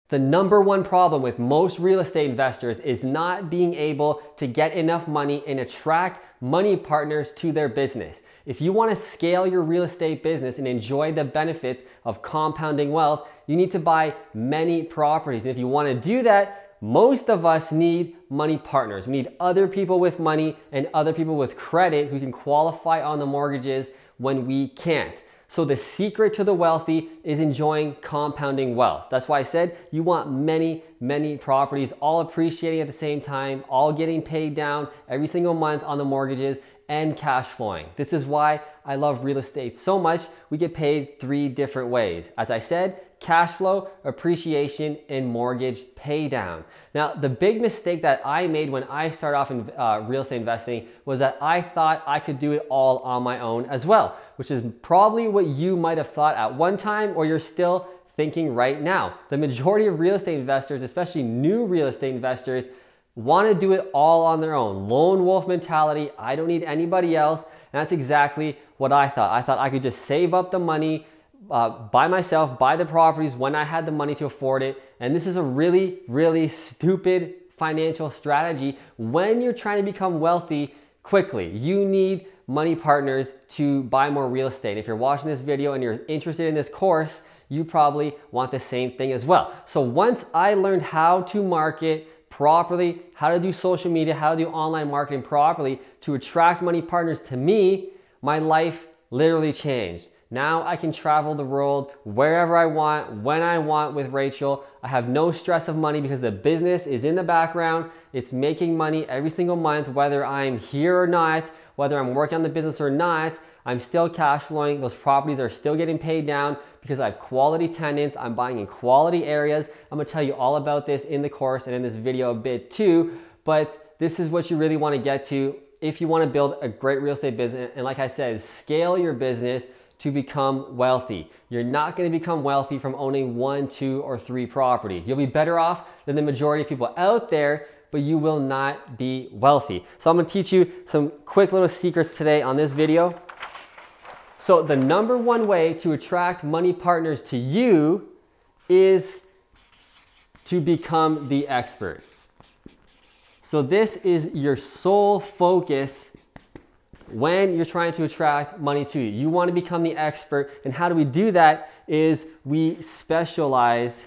The number one problem with most real estate investors is not being able to get enough money and attract money partners to their business. If you want to scale your real estate business and enjoy the benefits of compounding wealth, you need to buy many properties. And if you want to do that, most of us need money partners. We need other people with money and other people with credit who can qualify on the mortgages when we can't. So the secret to the wealthy is enjoying compounding wealth. That's why I said you want many, many properties, all appreciating at the same time, all getting paid down every single month on the mortgages and cash flowing. This is why I love real estate so much. We get paid 3 different ways. As I said, cash flow, appreciation, and mortgage pay down. Now, the big mistake that I made when I started off in real estate investing was that I thought I could do it all on my own as well, which is probably what you might have thought at one time, or you're still thinking right now. The majority of real estate investors, especially new real estate investors, want to do it all on their own. Lone wolf mentality, I don't need anybody else. And that's exactly what I thought. I thought I could just save up the money, by myself, buy the properties when I had the money to afford it. And this is a really, really stupid financial strategy when you're trying to become wealthy quickly. You need money partners to buy more real estate. If you're watching this video and you're interested in this course, you probably want the same thing as well. So once I learned how to market properly, how to do social media, how to do online marketing properly to attract money partners to me, my life literally changed. Now I can travel the world wherever I want, when I want with Rachel. I have no stress of money because the business is in the background. It's making money every single month, whether I'm here or not, whether I'm working on the business or not. I'm still cash flowing. Those properties are still getting paid down because I have quality tenants. I'm buying in quality areas. I'm gonna tell you all about this in the course and in this video a bit too, but this is what you really wanna get to if you wanna build a great real estate business. And like I said, scale your business to become wealthy. You're not gonna become wealthy from owning 1, 2, or 3 properties. You'll be better off than the majority of people out there, but you will not be wealthy. So I'm gonna teach you some quick little secrets today on this video. So the number one way to attract money partners to you is to become the expert. So this is your sole focus when you're trying to attract money to you. You want to become the expert. And how do we do that is we specialize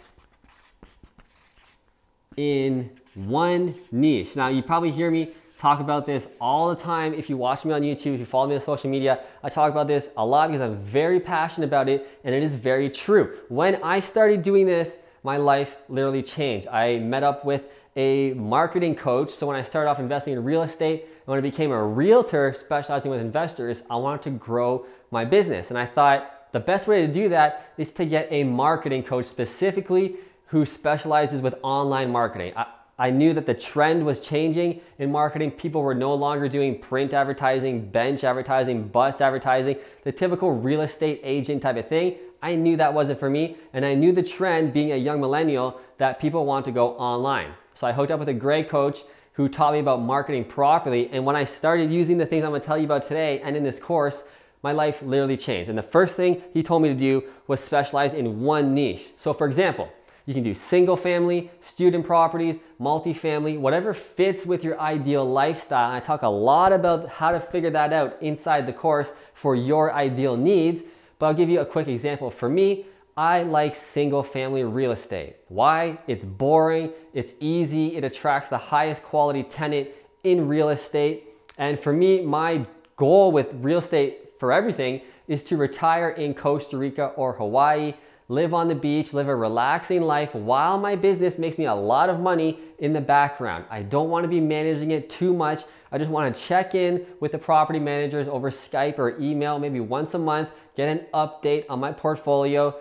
in one niche. Now you probably hear me talk about this all the time. If you watch me on YouTube, if you follow me on social media, I talk about this a lot because I'm very passionate about it and it is very true. When I started doing this, my life literally changed. I met up with a marketing coach. So when I started off investing in real estate, and when I became a realtor specializing with investors, I wanted to grow my business. And I thought the best way to do that is to get a marketing coach specifically who specializes with online marketing. I knew that the trend was changing in marketing. People were no longer doing print advertising, bench advertising, bus advertising, the typical real estate agent type of thing. I knew that wasn't for me. And I knew the trend, being a young millennial, that people want to go online. So I hooked up with a great coach who taught me about marketing properly. And when I started using the things I'm gonna tell you about today and in this course, my life literally changed. And the first thing he told me to do was specialize in one niche. So for example, you can do single family, student properties, multifamily, whatever fits with your ideal lifestyle. And I talk a lot about how to figure that out inside the course for your ideal needs. But I'll give you a quick example. For me, I like single family real estate. Why? It's boring, it's easy, it attracts the highest quality tenant in real estate. And for me, my goal with real estate for everything is to retire in Costa Rica or Hawaii, live on the beach, live a relaxing life while my business makes me a lot of money in the background. I don't want to be managing it too much. I just want to check in with the property managers over Skype or email maybe once a month, get an update on my portfolio.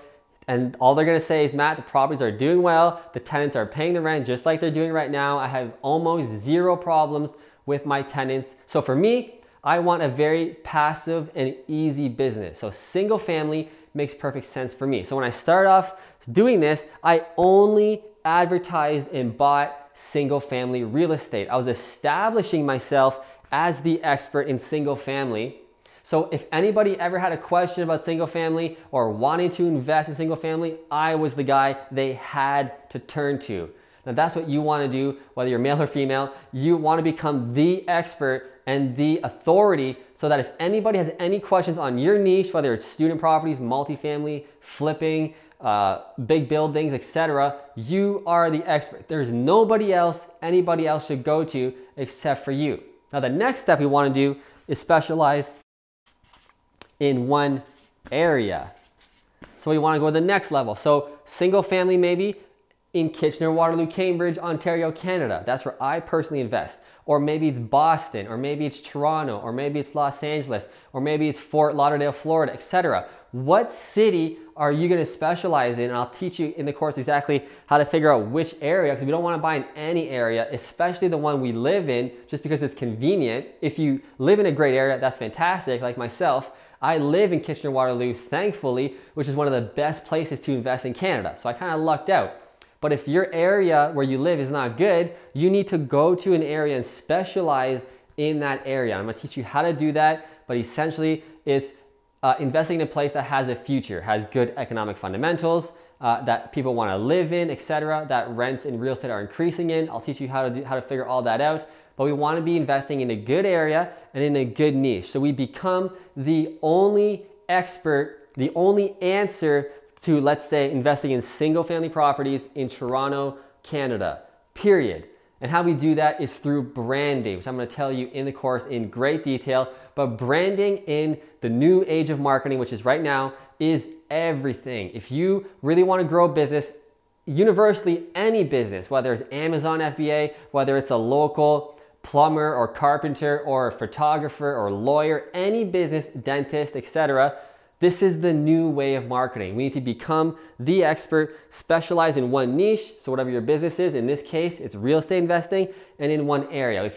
And all they're gonna say is, Matt, the properties are doing well, the tenants are paying the rent just like they're doing right now. I have almost zero problems with my tenants. So for me, I want a very passive and easy business. So single family makes perfect sense for me. So when I started off doing this, I only advertised and bought single family real estate. I was establishing myself as the expert in single family. So if anybody ever had a question about single family or wanting to invest in single family, I was the guy they had to turn to. Now that's what you want to do, whether you're male or female. You want to become the expert and the authority so that if anybody has any questions on your niche, whether it's student properties, multifamily, flipping, big buildings, etc., you are the expert. There's nobody else anybody else should go to except for you. Now the next step we want to do is specialize in one area. So we want to go to the next level. So single family maybe in Kitchener, Waterloo, Cambridge, Ontario, Canada. That's where I personally invest. Or maybe it's Boston, or maybe it's Toronto, or maybe it's Los Angeles, or maybe it's Fort Lauderdale, Florida, etc. What city are you going to specialize in? And I'll teach you in the course exactly how to figure out which area, because we don't want to buy in any area, especially the one we live in, just because it's convenient. If you live in a great area, that's fantastic, like myself. I live in Kitchener-Waterloo, thankfully, which is one of the best places to invest in Canada. So I kind of lucked out. But if your area where you live is not good, you need to go to an area and specialize in that area. I'm gonna teach you how to do that, but essentially it's investing in a place that has a future, has good economic fundamentals, that people wanna live in, etc., that rents in real estate are increasing in. I'll teach you how to figure all that out. But we wanna be investing in a good area and in a good niche. So we become the only expert, the only answer to, let's say, investing in single family properties in Toronto, Canada, period. And how we do that is through branding, which I'm going to tell you in the course in great detail. But branding in the new age of marketing, which is right now, is everything. If you really want to grow a business, universally any business, whether it's Amazon FBA, whether it's a local plumber or carpenter or photographer or lawyer, any business, dentist, etc., this is the new way of marketing. We need to become the expert, specialize in one niche. So whatever your business is, in this case, it's real estate investing, and in one area.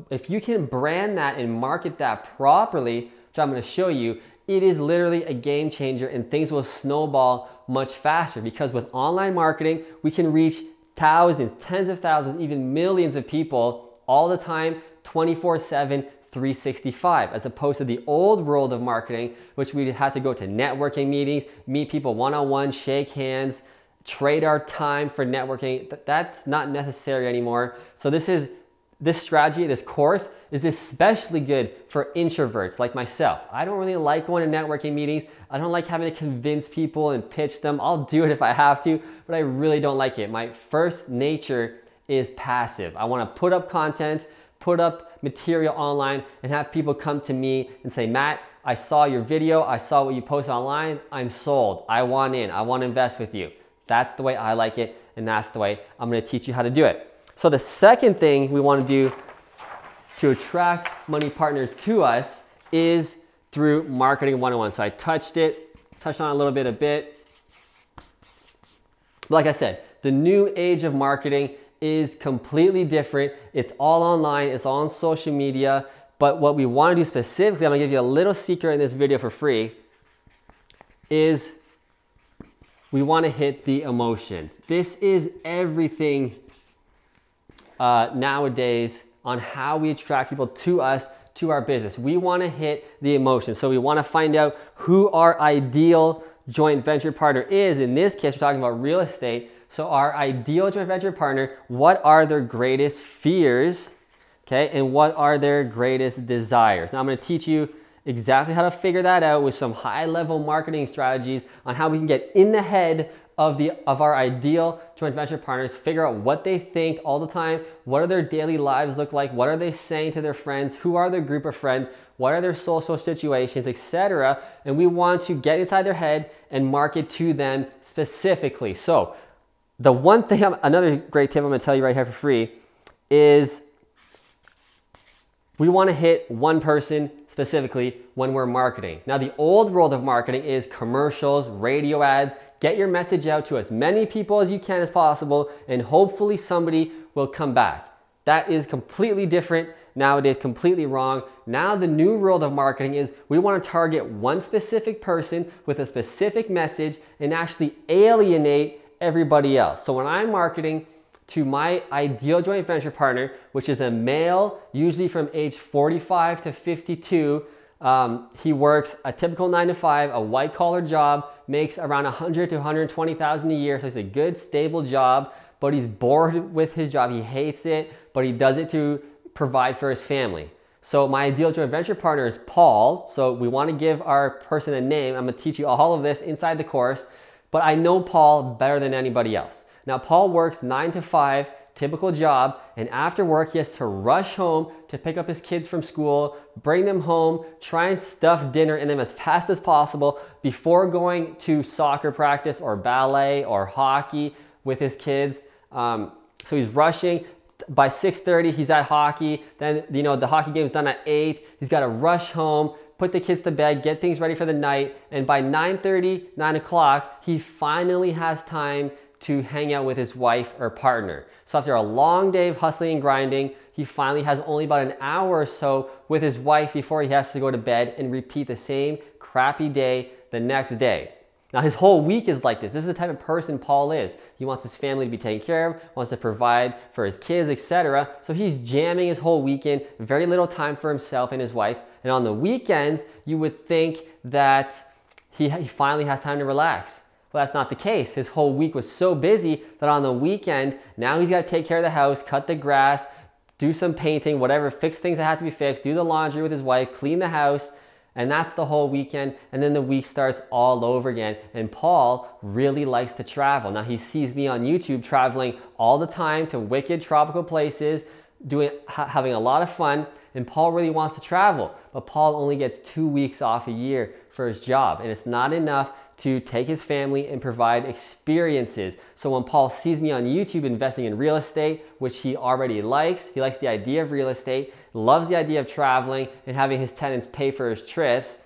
If you can brand that and market that properly, which I'm gonna show you, it is literally a game changer and things will snowball much faster, because with online marketing, we can reach thousands, tens of thousands, even millions of people all the time, 24/7, 365, as opposed to the old world of marketing, which we had to go to networking meetings, meet people one-on-one, shake hands, trade our time for networking. That's not necessary anymore. So this strategy, this course is especially good for introverts like myself. I don't really like going to networking meetings. I don't like having to convince people and pitch them. I'll do it if I have to, but I really don't like it. My first nature is passive. I want to put up content, put up material online, and have people come to me and say, Matt, I saw your video, I saw what you posted online, I'm sold, I want in, I want to invest with you. That's the way I like it, and that's the way I'm going to teach you how to do it. So the second thing we want to do to attract money partners to us is through marketing 101. So I touched on it a bit. But like I said, the new age of marketing is completely different. It's all online, it's all on social media. But what we want to do specifically, I'm gonna give you a little secret in this video for free, is we want to hit the emotions. This is everything nowadays on how we attract people to us, to our business. We want to hit the emotions. So we want to find out who our ideal joint venture partner is. In this case, we're talking about real estate. So our ideal joint venture partner, what are their greatest fears, okay? And what are their greatest desires? Now I'm gonna teach you exactly how to figure that out with some high-level marketing strategies on how we can get in the head of our ideal joint venture partners, figure out what they think all the time, what do their daily lives look like, what are they saying to their friends, who are their group of friends, what are their social situations, etc. And we want to get inside their head and market to them specifically. So the one thing, another great tip I'm gonna tell you right here for free is we wanna hit one person specifically when we're marketing. Now the old world of marketing is commercials, radio ads. Get your message out to as many people as you can as possible, and hopefully somebody will come back. That is completely different nowadays, completely wrong. Now the new world of marketing is we want to target one specific person with a specific message and actually alienate everybody else. So when I'm marketing to my ideal joint venture partner, which is a male, usually from age 45 to 52, He works a typical 9 to 5, a white collar job, makes around 100 to 120,000 a year. So it's a good, stable job, but he's bored with his job. He hates it, but he does it to provide for his family. So my ideal joint venture partner is Paul. So we want to give our person a name. I'm going to teach you all of this inside the course, but I know Paul better than anybody else. Now, Paul works 9 to 5, typical job, and after work, he has to rush home to pick up his kids from school, bring them home, try and stuff dinner in them as fast as possible before going to soccer practice or ballet or hockey with his kids. So he's rushing. By 6:30, he's at hockey. Then, the hockey game's done at 8. He's got to rush home, put the kids to bed, get things ready for the night. And by 9:30, 9 o'clock, he finally has time to hang out with his wife or partner. So after a long day of hustling and grinding, he finally has only about an hour or so with his wife before he has to go to bed and repeat the same crappy day the next day. Now, his whole week is like this. This is the type of person Paul is. He wants his family to be taken care of, wants to provide for his kids, etc. So he's jamming his whole weekend, very little time for himself and his wife. And on the weekends, you would think that he finally has time to relax. Well, that's not the case. His whole week was so busy that on the weekend, now he's got to take care of the house, cut the grass, do some painting, whatever, fix things that have to be fixed, do the laundry with his wife, clean the house. And that's the whole weekend. And then the week starts all over again. And Paul really likes to travel. Now, he sees me on YouTube traveling all the time to wicked tropical places, having a lot of fun. And Paul really wants to travel. But Paul only gets 2 weeks off a year for his job. And it's not enough to take his family and provide experiences. So when Paul sees me on YouTube investing in real estate, which he already likes, he likes the idea of real estate, loves the idea of traveling and having his tenants pay for his trips.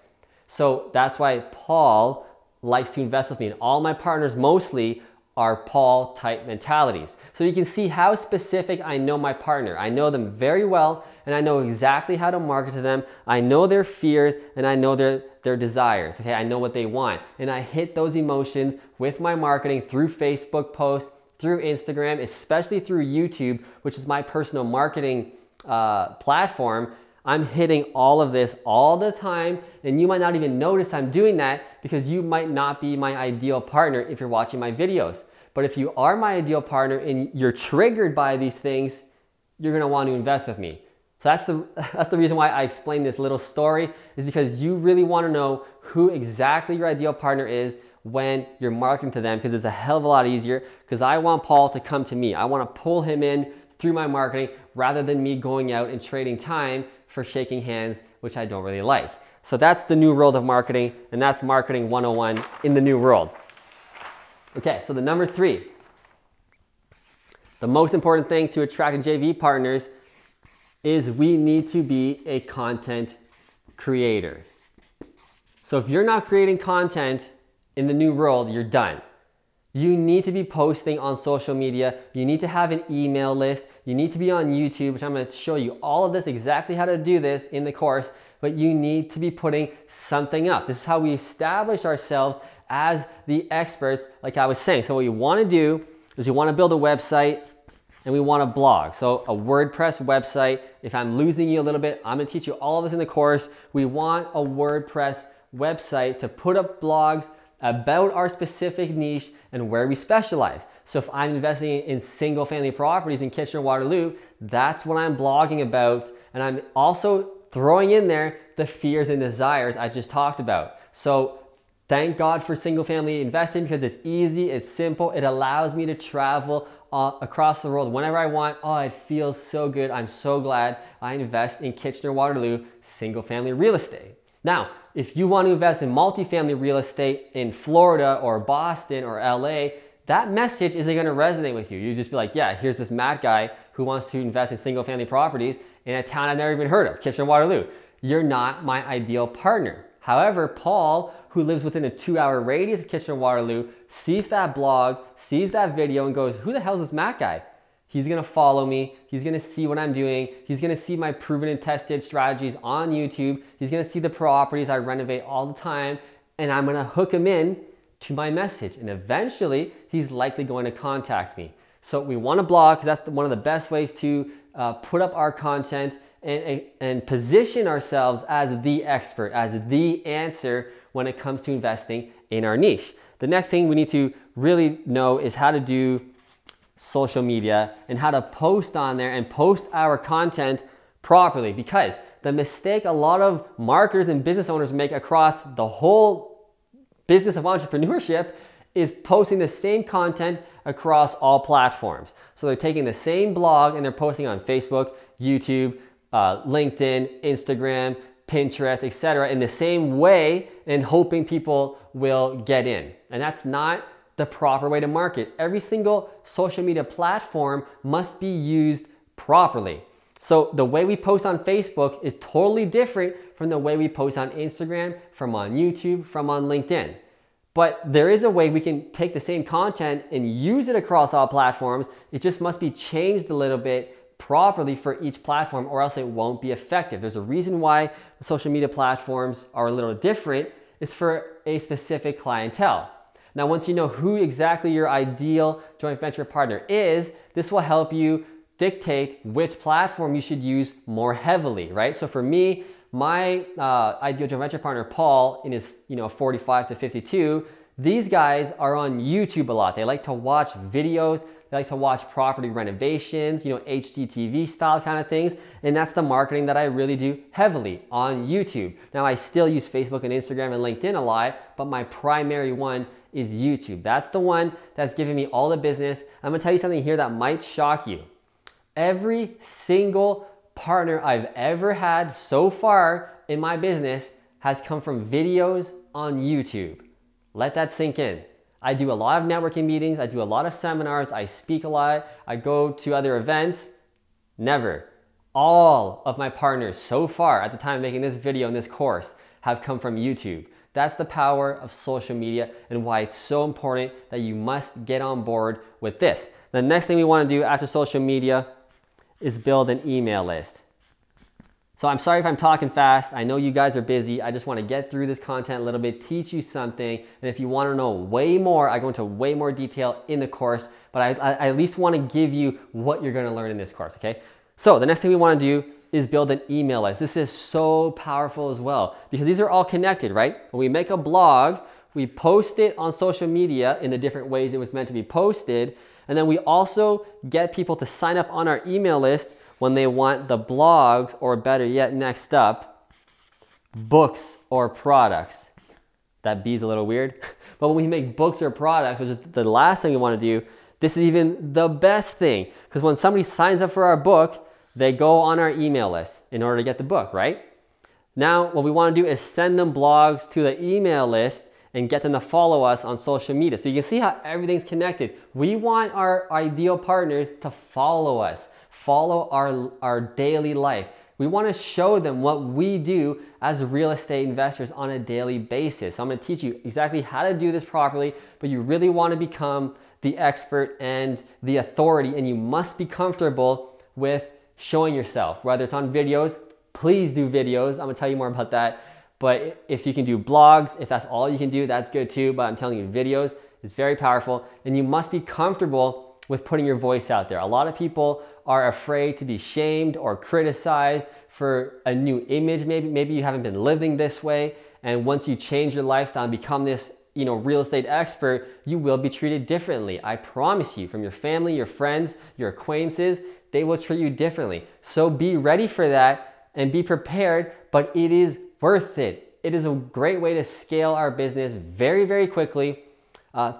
So that's why Paul likes to invest with me. And all my partners mostly are Paul type mentalities. So you can see how specific I know my partner. I know them very well, and I know exactly how to market to them. I know their fears, and I know their desires. Okay, I know what they want. And I hit those emotions with my marketing through Facebook posts, through Instagram, especially through YouTube, which is my personal marketing platform. I'm hitting all of this all the time, and you might not even notice I'm doing that because you might not be my ideal partner if you're watching my videos. But if you are my ideal partner and you're triggered by these things, you're gonna want to invest with me. So that's the reason why I explained this little story, is because you really wanna know who exactly your ideal partner is when you're marketing to them, because it's a hell of a lot easier, because I want Paul to come to me. I wanna pull him in through my marketing rather than me going out and trading time for shaking hands, which I don't really like. So that's the new world of marketing, and that's marketing 101 in the new world. Okay, so the number 3, the most important thing to attract JV partners is we need to be a content creator. So if you're not creating content in the new world, you're done. You need to be posting on social media. You need to have an email list. You need to be on YouTube, which I'm going to show you all of this, exactly how to do this in the course, but you need to be putting something up. This is how we establish ourselves as the experts, like I was saying. So what you want to do is you want to build a website and we want to blog. So a WordPress website. If I'm losing you a little bit, I'm going to teach you all of this in the course. We want a WordPress website to put up blogs about our specific niche and where we specialize. So if I'm investing in single family properties in Kitchener-Waterloo, that's what I'm blogging about. And I'm also throwing in there the fears and desires I just talked about. So thank God for single family investing, because it's easy, it's simple, it allows me to travel across the world whenever I want. Oh, it feels so good. I'm so glad I invest in Kitchener-Waterloo single family real estate. Now, if you want to invest in multifamily real estate in Florida or Boston or LA, that message isn't going to resonate with you. You just be like, yeah, here's this Matt guy who wants to invest in single family properties in a town I've never even heard of, Kitchener-Waterloo. You're not my ideal partner. However, Paul, who lives within a 2-hour radius of Kitchener-Waterloo, sees that blog, sees that video and goes, who the hell is this Matt guy? He's gonna follow me. He's gonna see what I'm doing. He's gonna see my proven and tested strategies on YouTube. He's gonna see the properties I renovate all the time, and I'm gonna hook him in to my message. And eventually, he's likely going to contact me. So we wanna blog, because that's one of the best ways to put up our content and position ourselves as the expert, as the answer when it comes to investing in our niche. The next thing we need to really know is how to do social media and how to post on there and post our content properly, because the mistake a lot of marketers and business owners make across the whole business of entrepreneurship is posting the same content across all platforms. So they're taking the same blog and they're posting on Facebook, YouTube, LinkedIn, Instagram, Pinterest, etc. in the same way and hoping people will get in. And that's not the proper way to market. Every single social media platform must be used properly. So the way we post on Facebook is totally different from the way we post on Instagram, from on YouTube, from on LinkedIn. But there is a way we can take the same content and use it across all platforms. It just must be changed a little bit properly for each platform, or else it won't be effective. There's a reason why the social media platforms are a little different. It's for a specific clientele. Now, once you know who exactly your ideal joint venture partner is, this will help you dictate which platform you should use more heavily, right? So for me, my ideal joint venture partner, Paul, in his 45 to 52, these guys are on YouTube a lot. They like to watch videos. They like to watch property renovations, HGTV style kind of things. And that's the marketing that I really do heavily on YouTube. Now, I still use Facebook and Instagram and LinkedIn a lot, but my primary one is YouTube. That's the one that's giving me all the business. I'm gonna tell you something here that might shock you. Every single partner I've ever had so far in my business has come from videos on YouTube. Let that sink in. I do a lot of networking meetings. I do a lot of seminars. I speak a lot. I go to other events. Never. All of my partners so far at the time of making this video and this course have come from YouTube. That's the power of social media and why it's so important that you must get on board with this. The next thing we want to do after social media is build an email list. So I'm sorry if I'm talking fast. I know you guys are busy. I just want to get through this content a little bit, teach you something. And if you want to know way more, I go into way more detail in the course, but I at least want to give you what you're going to learn in this course, okay? So the next thing we want to do is build an email list. This is so powerful as well because these are all connected, right? When we make a blog, we post it on social media in the different ways it was meant to be posted. And then we also get people to sign up on our email list when they want the blogs, or better yet, next up, books or products. That B's a little weird. But when we make books or products, which is the last thing we want to do, this is even the best thing. Because when somebody signs up for our book, they go on our email list in order to get the book, right? Now, what we want to do is send them blogs to the email list and get them to follow us on social media. So you can see how everything's connected. We want our ideal partners to follow us, follow our daily life. We want to show them what we do as real estate investors on a daily basis. So I'm going to teach you exactly how to do this properly, but you really want to become the expert and the authority, and you must be comfortable with showing yourself, whether it's on videos. Please do videos. I'm going to tell you more about that. But if you can do blogs, if that's all you can do, that's good too. But I'm telling you, videos is very powerful, and you must be comfortable with putting your voice out there. A lot of people are afraid to be shamed or criticized for a new image. Maybe you haven't been living this way, and once you change your lifestyle and become this real estate expert, you will be treated differently. I promise you, from your family, your friends, your acquaintances, they will treat you differently. So be ready for that and be prepared, but it is worth it. It is a great way to scale our business very, very quickly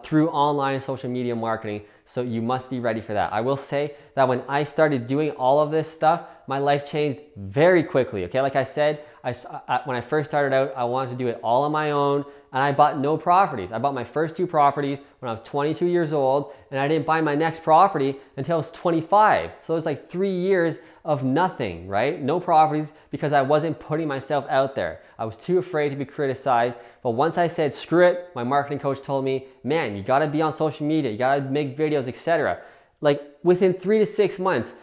through online and social media marketing. So you must be ready for that. I will say that when I started doing all of this stuff, my life changed very quickly. Okay, like I said, when I first started out, I wanted to do it all on my own, and I bought no properties. I bought my first 2 properties when I was 22 years old, and I didn't buy my next property until I was 25. So it was like 3 years of nothing, right? No properties, because I wasn't putting myself out there. I was too afraid to be criticized. But once I said, screw it, my marketing coach told me, man, you gotta be on social media, you gotta make videos, etc. Like within 3 to 6 months,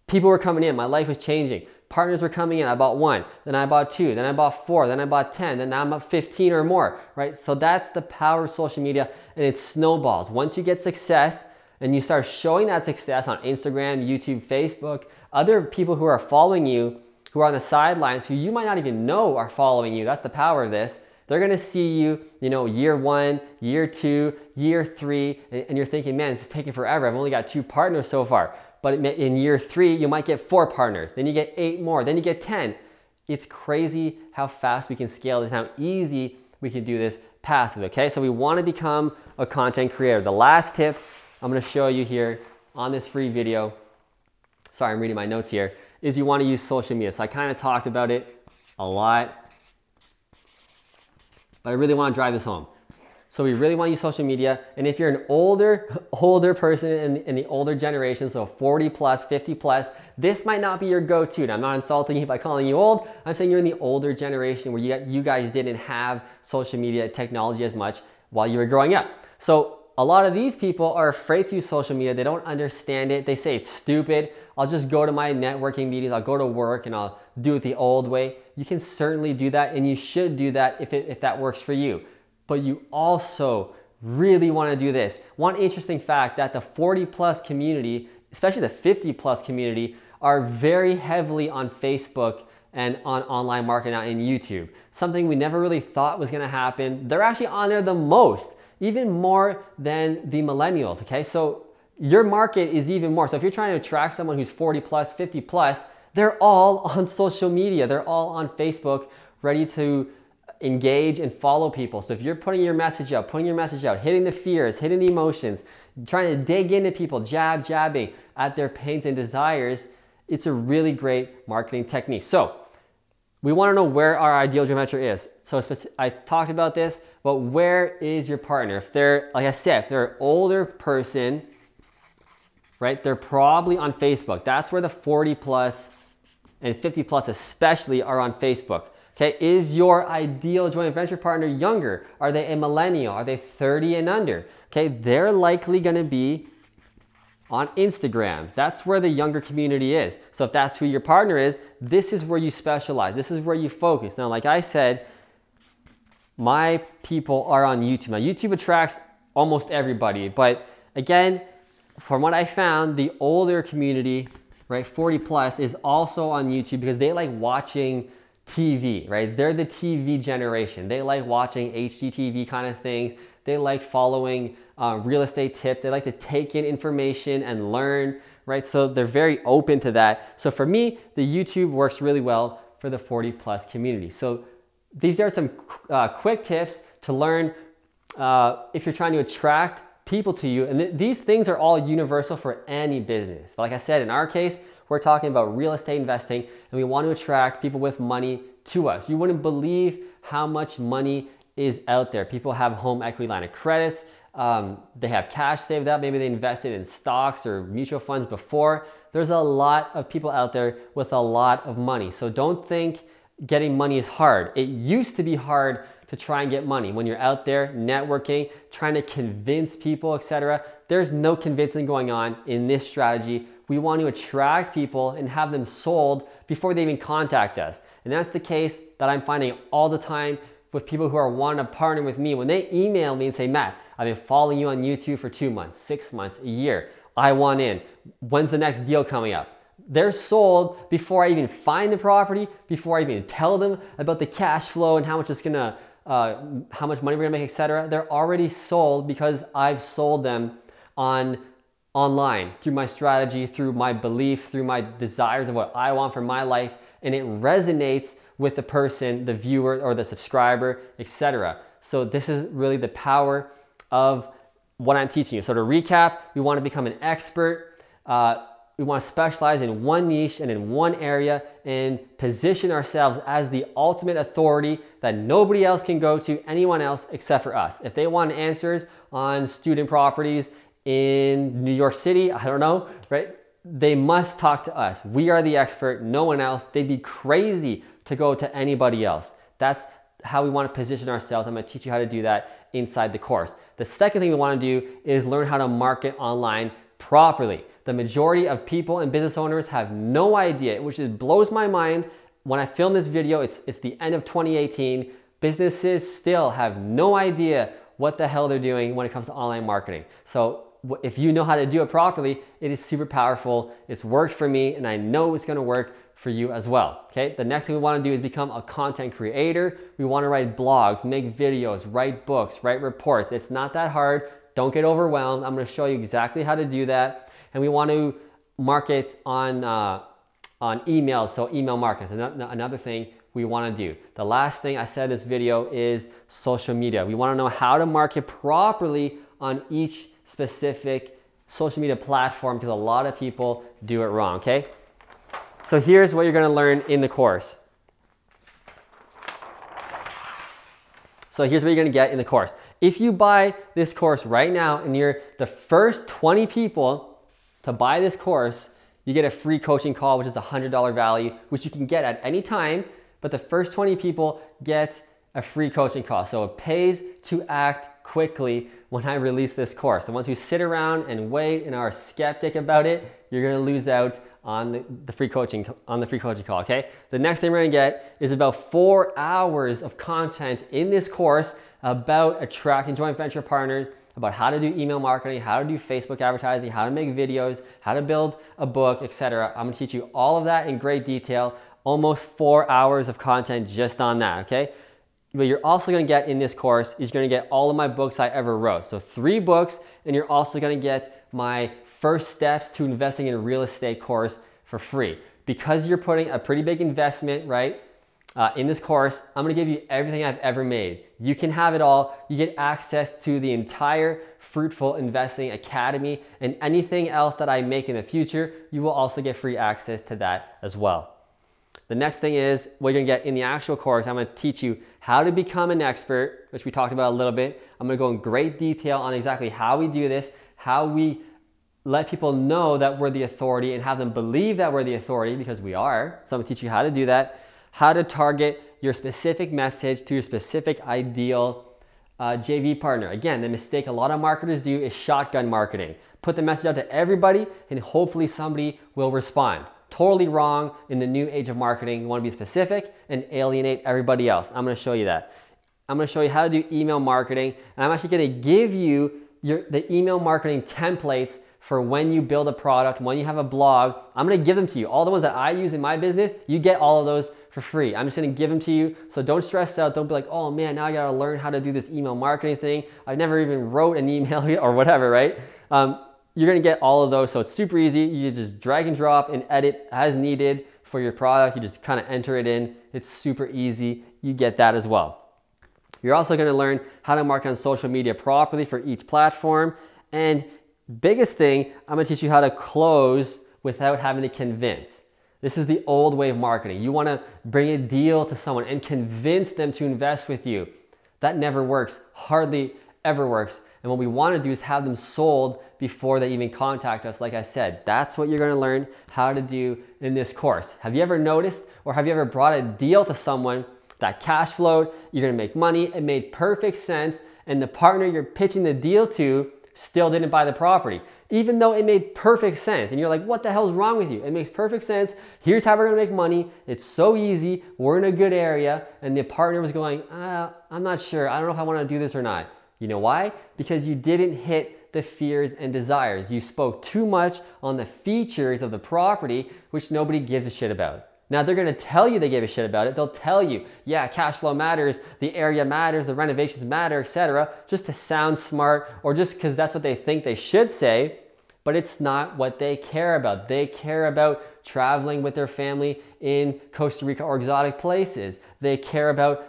people were coming in, my life was changing. Partners were coming in, I bought 1, then I bought 2, then I bought 4, then I bought 10, then now I'm up 15 or more, right? So that's the power of social media, and it snowballs. Once you get success and you start showing that success on Instagram, YouTube, Facebook, other people who are following you, who are on the sidelines, who you might not even know are following you. That's the power of this. They're gonna see you, year 1, year 2, year 3, and you're thinking, man, this is taking forever. I've only got 2 partners so far. But in year 3, you might get 4 partners. Then you get 8 more. Then you get 10. It's crazy how fast we can scale this, how easy we can do this passive, okay? So we wanna become a content creator. The last tip I'm gonna show you here on this free video, sorry, I'm reading my notes here, is you wanna use social media. So I kind of talked about it a lot, but I really want to drive this home. So we really want to use social media. And if you're an older person in the older generation, so 40 plus, 50 plus, this might not be your go-to. Now, I'm not insulting you by calling you old. I'm saying you're in the older generation where you guys didn't have social media technology as much while you were growing up. So a lot of these people are afraid to use social media. They don't understand it. They say it's stupid. I'll just go to my networking meetings. I'll go to work and I'll do it the old way. You can certainly do that, and you should do that if that works for you. But you also really want to do this. One interesting fact that the 40 plus community, especially the 50 plus community, are very heavily on Facebook and on online marketing now and YouTube. Something we never really thought was going to happen. They're actually on there the most, even more than the millennials, okay? So your market is even more. So if you're trying to attract someone who's 40 plus, 50 plus, they're all on social media. They're all on Facebook, ready to engage and follow people. So if you're putting your message out, hitting the fears, hitting the emotions, trying to dig into people, jabbing at their pains and desires, it's a really great marketing technique. So we want to know where our ideal joint venture is. So I talked about this, but where is your partner? If they're, like I said, if they're an older person, right, they're probably on Facebook. That's where the 40 plus and 50 plus especially are on Facebook. Okay, is your ideal joint venture partner younger? Are they a millennial? Are they 30 and under? Okay, they're likely gonna be on Instagram. That's where the younger community is. So if that's who your partner is, this is where you specialize. This is where you focus. Now, like I said, my people are on YouTube. Now, YouTube attracts almost everybody, but again, from what I found, the older community, right, 40 plus, is also on YouTube because they like watching TV, right? They're the TV generation. They like watching HGTV kind of things. They like following real estate tips. They like to take in information and learn, right? So they're very open to that. So for me, the YouTube works really well for the 40 plus community. So these are some quick tips to learn if you're trying to attract people to you. And these things are all universal for any business. But like I said, in our case, we're talking about real estate investing, and we want to attract people with money to us. You wouldn't believe how much money is out there. People have home equity line of credits. They have cash saved up. Maybe they invested in stocks or mutual funds before. There's a lot of people out there with a lot of money. So don't think getting money is hard. It used to be hard to try and get money. When you're out there networking, trying to convince people, etc., there's no convincing going on in this strategy. We want to attract people and have them sold before they even contact us. And that's the case that I'm finding all the time with people who are wanting to partner with me. When they email me and say, Matt, I've been following you on YouTube for 2 months, 6 months, a year. I want in. When's the next deal coming up? They're sold before I even find the property, before I even tell them about the cash flow and how much it's gonna, how much money we're gonna make, etc. They're already sold because I've sold them online through my strategy, through my beliefs, through my desires of what I want for my life, and it resonates with the person, the viewer or the subscriber, etc. So this is really the power of what I'm teaching you. So to recap, we want to become an expert. We want to specialize in one niche and in one area and position ourselves as the ultimate authority that nobody else can go to, anyone else except for us. If they want answers on student properties in New York City, I don't know, right? They must talk to us. We are the expert, no one else. They'd be crazy to go to anybody else. That's how we want to position ourselves. I'm going to teach you how to do that inside the course. The second thing we want to do is learn how to market online properly. The majority of people and business owners have no idea, which blows my mind. When I filmed this video, it's the end of 2018. Businesses still have no idea what the hell they're doing when it comes to online marketing. So if you know how to do it properly, it is super powerful. It's worked for me, and I know it's going to work for you as well, okay? The next thing we wanna do is become a content creator. We wanna write blogs, make videos, write books, write reports. It's not that hard. Don't get overwhelmed. I'm gonna show you exactly how to do that. And we want to market on emails, so email marketing is another thing we wanna do. The last thing I said in this video is social media. We wanna know how to market properly on each specific social media platform because a lot of people do it wrong, okay? So here's what you're gonna learn in the course. So here's what you're gonna get in the course. If you buy this course right now and you're the first 20 people to buy this course, you get a free coaching call, which is a $100 value, which you can get at any time, but the first 20 people get a free coaching call. So it pays to act quickly when I release this course. The ones who sit around and wait and are skeptic about it, you're gonna lose out on the free coaching call, okay? The next thing we're gonna get is about 4 hours of content in this course about attracting joint venture partners, about how to do email marketing, how to do Facebook advertising, how to make videos, how to build a book, etc. I'm gonna teach you all of that in great detail, almost 4 hours of content just on that, okay? What you're also gonna get in this course is you're gonna get all of my books I ever wrote. So 3 books, and you're also gonna get my first steps to investing in real estate course for free. Because you're putting a pretty big investment, right, in this course, I'm gonna give you everything I've ever made. You can have it all. You get access to the entire Fruitful Investing Academy, and anything else that I make in the future, you will also get free access to that as well. The next thing is what you're gonna get in the actual course. I'm gonna teach you how to become an expert, which we talked about a little bit. I'm gonna go in great detail on exactly how we do this, how we let people know that we're the authority and have them believe that we're the authority, because we are. So I'm gonna teach you how to do that, how to target your specific message to your specific ideal JV partner. Again, the mistake a lot of marketers do is shotgun marketing. Put the message out to everybody and hopefully somebody will respond. Totally wrong in the new age of marketing. You wanna be specific and alienate everybody else. I'm gonna show you that. I'm gonna show you how to do email marketing, and I'm actually gonna give you the email marketing templates for when you build a product, when you have a blog. I'm gonna give them to you. All the ones that I use in my business, you get all of those for free. I'm just gonna give them to you, so don't stress out. Don't be like, oh man, now I gotta learn how to do this email marketing thing. I've never even wrote an email or whatever, right? You're gonna get all of those, so it's super easy. You just drag and drop and edit as needed for your product. You just kind of enter it in. It's super easy. You get that as well. You're also gonna learn how to market on social media properly for each platform. And biggest thing, I'm gonna teach you how to close without having to convince. This is the old way of marketing. You wanna bring a deal to someone and convince them to invest with you. That never works, hardly ever works. And what we wanna do is have them sold before they even contact us, like I said. That's what you're gonna learn how to do in this course. Have you ever noticed, or have you ever brought a deal to someone that cash flowed, you're gonna make money, it made perfect sense, and the partner you're pitching the deal to still didn't buy the property, even though it made perfect sense. And you're like, what the hell's wrong with you? It makes perfect sense. Here's how we're gonna make money. It's so easy. We're in a good area. And the partner was going, I'm not sure. I don't know if I wanna do this or not. You know why? Because you didn't hit the fears and desires. You spoke too much on the features of the property, which nobody gives a shit about. Now they're gonna tell you they gave a shit about it. They'll tell you, yeah, cash flow matters, the area matters, the renovations matter, etc., just to sound smart, or just because that's what they think they should say, but it's not what they care about. They care about traveling with their family in Costa Rica or exotic places. They care about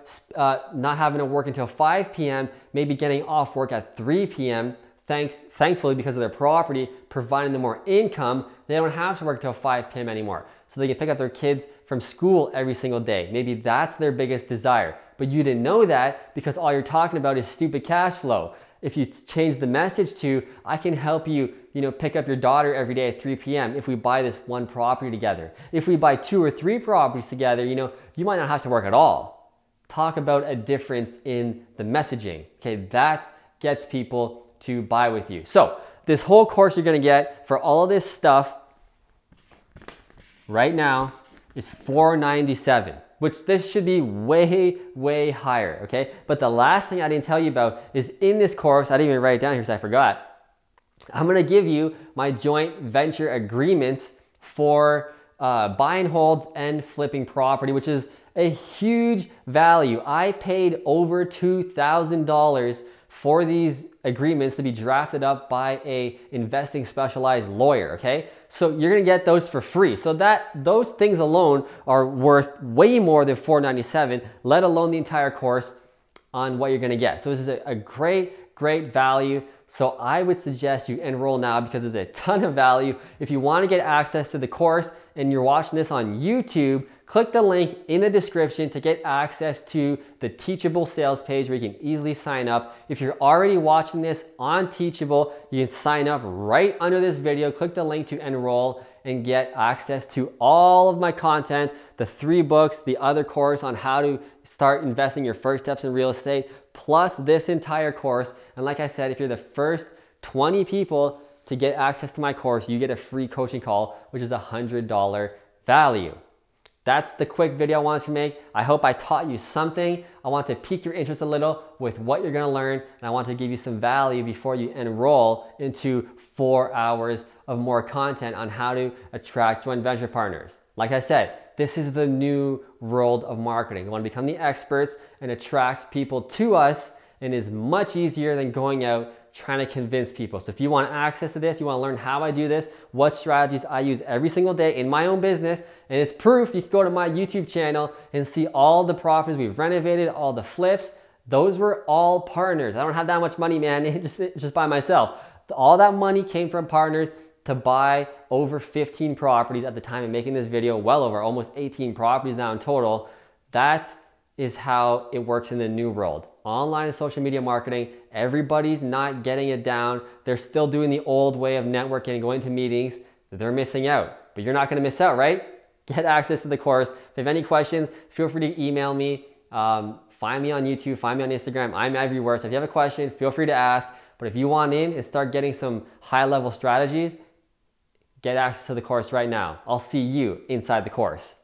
not having to work until 5 p.m., maybe getting off work at 3 p.m., thankfully because of their property, providing them more income, they don't have to work until 5 p.m. anymore. So they can pick up their kids from school every single day. Maybe that's their biggest desire. But you didn't know that because all you're talking about is stupid cash flow. If you change the message to, I can help you, pick up your daughter every day at 3 p.m. if we buy this one property together. If we buy 2 or 3 properties together, you might not have to work at all. Talk about a difference in the messaging. Okay, that gets people to buy with you. So this whole course you're gonna get for all of this stuff right now is $497, which this should be way, way higher, okay? But the last thing I didn't tell you about is in this course, I didn't even write it down here because I forgot. I'm gonna give you my joint venture agreements for buy and holds and flipping property, which is a huge value. I paid over $2,000 for these agreements to be drafted up by a investing specialized lawyer, okay? So you're gonna get those for free. So those things alone are worth way more than $497, let alone the entire course on what you're gonna get. So this is a great value. So I would suggest you enroll now because there's a ton of value. If you wanna get access to the course and you're watching this on YouTube, click the link in the description to get access to the Teachable sales page where you can easily sign up. If you're already watching this on Teachable, you can sign up right under this video. Click the link to enroll and get access to all of my content, the 3 books, the other course on how to start investing your first steps in real estate, plus this entire course. And like I said, if you're the first 20 people to get access to my course, you get a free coaching call, which is a $100 value. That's the quick video I wanted to make. I hope I taught you something. I want to pique your interest a little with what you're gonna learn, and I want to give you some value before you enroll into 4 hours of more content on how to attract joint venture partners. Like I said, this is the new world of marketing. We want to become the experts and attract people to us, and it's much easier than going out trying to convince people. So if you want access to this, you want to learn how I do this, what strategies I use every single day in my own business, and it's proof, you can go to my YouTube channel and see all the properties we've renovated, all the flips. Those were all partners. I don't have that much money, man, just by myself. All that money came from partners to buy over 15 properties at the time of making this video, well over almost 18 properties now in total. That is how it works in the new world. Online and social media marketing, everybody's not getting it down. They're still doing the old way of networking and going to meetings. They're missing out, but you're not gonna miss out, right? Get access to the course. If you have any questions, feel free to email me. Find me on YouTube, find me on Instagram. I'm everywhere. So if you have a question, feel free to ask. But if you want in and start getting some high-level strategies, get access to the course right now. I'll see you inside the course.